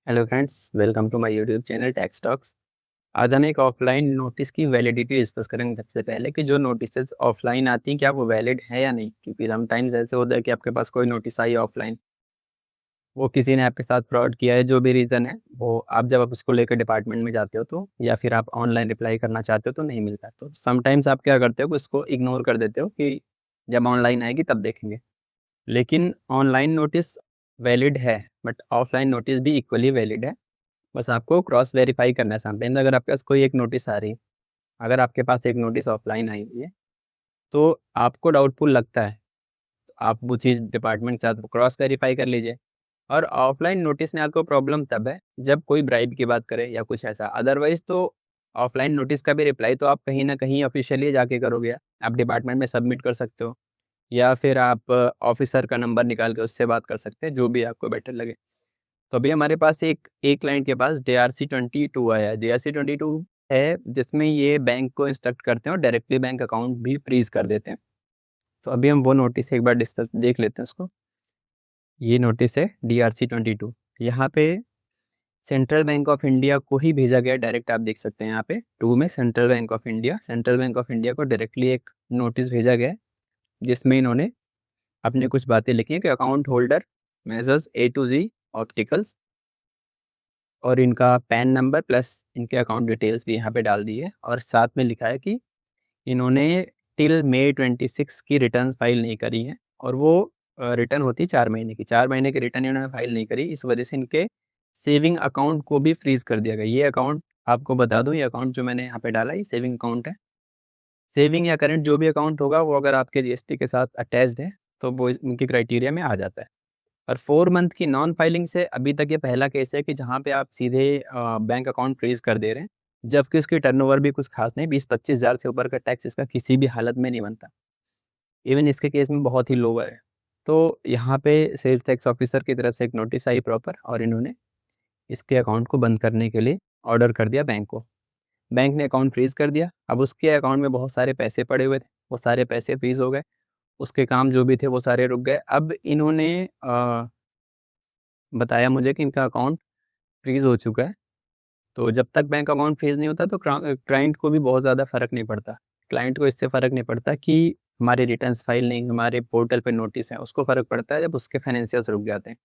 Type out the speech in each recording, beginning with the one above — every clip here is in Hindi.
Hello friends, welcome to my YouTube channel tax talks. आज हम एक ऑफलाइन नोटिस की वैलिडिटी डिस्कस करेंगे। सबसे पहले कि जो नोटिस ऑफलाइन आती हैं क्या वो वैलिड है या नहीं, क्योंकि समटाइम्स ऐसे होता है कि आपके पास कोई नोटिस आई ऑफलाइन, वो किसी ने आपके साथ फ्रॉड किया है, जो भी रीज़न है वो आप जब आप उसको लेकर डिपार्टमेंट में जाते हो तो, या फिर आप ऑनलाइन रिप्लाई करना चाहते हो तो नहीं मिलता। तो समटाइम्स आप क्या करते हो कि उसको इग्नोर कर देते हो कि जब ऑनलाइन आएगी तब देखेंगे। लेकिन ऑनलाइन नोटिस वैलिड है, बट ऑफलाइन नोटिस भी इक्वली वैलिड है। बस आपको क्रॉस वेरीफाई करना है। समटाइम्स अगर आपके पास कोई एक नोटिस आ रही है, अगर आपके पास एक नोटिस ऑफलाइन आई हुई है तो आपको डाउटफुल लगता है, तो आप वो चीज़ डिपार्टमेंट के साथ क्रॉस वेरीफाई कर लीजिए। और ऑफलाइन नोटिस में आपको प्रॉब्लम तब है जब कोई ब्राइब की बात करे या कुछ ऐसा। अदरवाइज तो ऑफलाइन नोटिस का भी रिप्लाई तो आप कहीं ना कहीं ऑफिशियली जाके करोगे, आप डिपार्टमेंट में सबमिट कर सकते हो, या फिर आप ऑफिसर का नंबर निकाल के उससे बात कर सकते हैं, जो भी आपको बेटर लगे। तो अभी हमारे पास एक क्लाइंट के पास JRC-22 आया है। JRC-22 है जिसमें ये बैंक को इंस्ट्रक्ट करते हैं और डायरेक्टली बैंक अकाउंट भी फ्रीज कर देते हैं। तो अभी हम वो नोटिस एक बार डिस्कस देख लेते हैं उसको। ये नोटिस है DRC-22। यहाँ पे सेंट्रल बैंक ऑफ इंडिया को ही भेजा गया डायरेक्ट। आप देख सकते हैं यहाँ पे 2 में सेंट्रल बैंक ऑफ इंडिया को डायरेक्टली एक नोटिस भेजा गया है, जिसमें इन्होंने अपने कुछ बातें लिखी हैं कि account holder measures A to Z opticals, और इनका पैन नंबर प्लस इनके अकाउंट डिटेल्स भी यहाँ पे डाल दी है। और साथ में लिखा है कि इन्होंने टिल May 26 की रिटर्न फाइल नहीं करी है, और वो रिटर्न होती है 4 महीने की। 4 महीने की रिटर्न इन्होंने फाइल नहीं करी, इस वजह से इनके सेविंग अकाउंट को भी फ्रीज कर दिया गया। ये अकाउंट आपको बता दूं, ये अकाउंट जो मैंने यहाँ पे डाला ये सेविंग अकाउंट है। सेविंग या करंट जो भी अकाउंट होगा वो अगर आपके GST के साथ अटैच्ड है तो वो उनकी क्राइटेरिया में आ जाता है। और 4 मंथ की नॉन फाइलिंग से अभी तक ये पहला केस है कि जहाँ पे आप सीधे बैंक अकाउंट फ्रीज कर दे रहे हैं, जबकि उसकी टर्नओवर भी कुछ खास नहीं। 20-25 हज़ार से ऊपर का टैक्स इसका किसी भी हालत में नहीं बनता। इवन इसके केस में बहुत ही लोअर है। तो यहाँ पे सेल्स टैक्स ऑफिसर की तरफ से एक नोटिस आई प्रॉपर, और इन्होंने इसके अकाउंट को बंद करने के लिए ऑर्डर कर दिया बैंक को। बैंक ने अकाउंट फ्रीज कर दिया। अब उसके अकाउंट में बहुत सारे पैसे पड़े हुए थे, वो सारे पैसे फ्रीज हो गए। उसके काम जो भी थे वो सारे रुक गए। अब इन्होंने बताया मुझे कि इनका अकाउंट फ्रीज़ हो चुका है। तो जब तक बैंक अकाउंट फ्रीज़ नहीं होता तो क्लाइंट को भी बहुत ज़्यादा फ़र्क नहीं पड़ता। क्लाइंट को इससे फ़र्क नहीं पड़ता कि हमारी रिटर्न्स फाइल नहीं, हमारे पोर्टल पे नोटिस है। उसको फ़र्क पड़ता है जब उसके फाइनेंशियल्स रुक जाते हैं।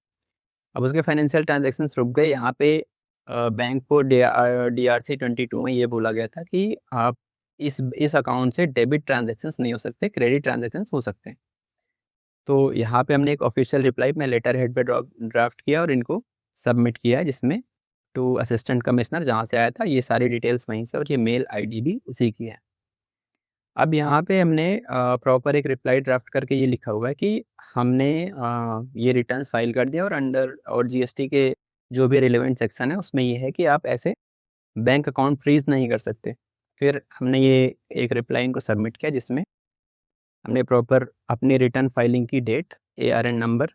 अब उसके फाइनेंशियल ट्रांज़ैक्शंस रुक गए। यहाँ पे बैंक को DRC-22 में ये बोला गया था कि आप इस अकाउंट से डेबिट ट्रांज़ैक्शंस नहीं हो सकते, क्रेडिट ट्रांज़ैक्शंस हो सकते हैं। तो यहाँ पे हमने एक ऑफ़िशियल रिप्लाई अपने लेटर हेड पे ड्राफ्ट किया और इनको सबमिट किया है, जिसमें टू असिस्टेंट कमिश्नर जहाँ से आया था, ये सारी डिटेल्स वहीं से, और ये मेल आईडी भी उसी की है। अब यहाँ पे हमने प्रॉपर एक रिप्लाई ड्राफ्ट करके ये लिखा हुआ है कि हमने ये रिटर्न्स फाइल कर दिया, और अंडर और जीएसटी के जो भी रिलेवेंट सेक्शन है उसमें ये है कि आप ऐसे बैंक अकाउंट फ्रीज नहीं कर सकते। फिर हमने ये एक रिप्लाई इनको सबमिट किया, जिसमें हमने प्रॉपर अपनी रिटर्न फाइलिंग की date, ARN number,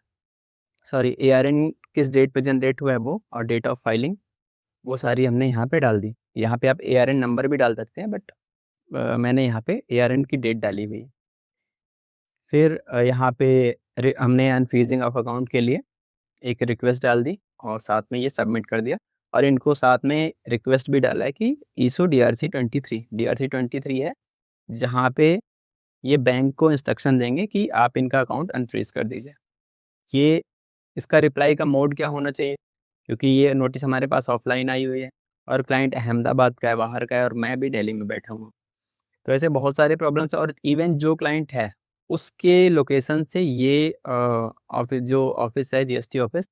sorry ARN किस डेट पे जनरेट हुआ है वो, और डेट ऑफ फाइलिंग, वो सारी हमने यहाँ पे डाल दी। यहाँ पे आप ARN नंबर भी डाल सकते हैं, बट मैंने यहाँ पे ARN की डेट डाली हुई है। फिर यहाँ पे हमने अनफ्रीजिंग ऑफ अकाउंट के लिए एक रिक्वेस्ट डाल दी, और साथ में ये सबमिट कर दिया। और इनको साथ में रिक्वेस्ट भी डाला है कि इशू DRC-23 है, जहाँ पे ये बैंक को इंस्ट्रक्शन देंगे कि आप इनका अकाउंट अनफ्रीज कर दीजिए। ये इसका रिप्लाई का मोड क्या होना चाहिए, क्योंकि ये नोटिस हमारे पास ऑफलाइन आई हुई है, और क्लाइंट अहमदाबाद का है, बाहर का है, और मैं भी दिल्ली में बैठा हूँ। तो ऐसे बहुत सारे प्रॉब्लम्स हैं, और इवन जो क्लाइंट है उसके लोकेशन से ये ऑफिस, जो ऑफिस है GST ऑफिस,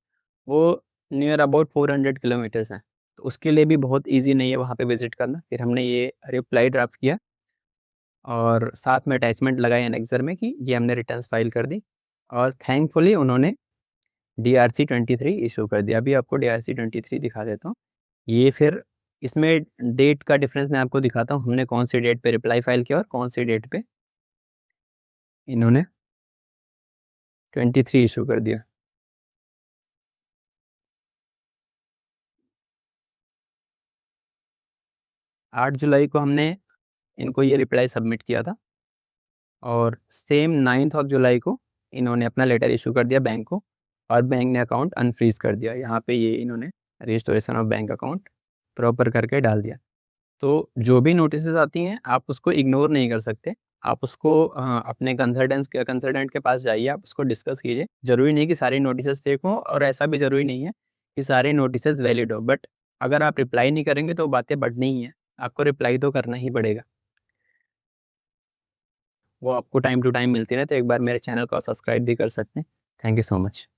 वो नियर अबाउट 400 किलोमीटर्स हैं। तो उसके लिए भी बहुत ईजी नहीं है वहाँ पे विजिट करना। फिर हमने ये रिप्लाई ड्राफ्ट किया, और साथ में अटैचमेंट लगाए एनेक्सर में कि ये हमने रिटर्न्स फाइल कर दी, और थैंकफुली उन्होंने DRC-23 इशू कर दिया। अभी आपको DRC-23 दिखा देता हूँ। ये फिर इसमें डेट का डिफरेंस मैं आपको दिखाता हूँ, हमने कौन सी डेट पे रिप्लाई फाइल किया और कौन सी डेट पे इन्होंने 23 इशू कर दिया। 8 जुलाई को हमने इनको ये रिप्लाई सबमिट किया था, और सेम 9th ऑफ जुलाई को इन्होंने अपना लेटर इशू कर दिया बैंक को, और बैंक ने अकाउंट अनफ्रीज कर दिया। यहाँ पे ये इन्होंने restoration of bank account proper करके डाल दिया। तो जो भी नोटिसेस आती हैं आप उसको इग्नोर नहीं कर सकते। आप उसको अपने कंसल्टेंट के पास जाइए, आप उसको डिस्कस कीजिए। ज़रूरी नहीं कि सारी नोटिसेस फेक हों और ऐसा भी ज़रूरी नहीं है कि सारे नोटिसेस वैलिड हो। बट अगर आप रिप्लाई नहीं करेंगे तो बातें बढ़नी ही हैं, आपको रिप्लाई तो करना ही पड़ेगा। वो आपको टाइम टू टाइम मिलती रहे तो एक बार मेरे चैनल को सब्सक्राइब भी कर सकते हैं। Thank you so much.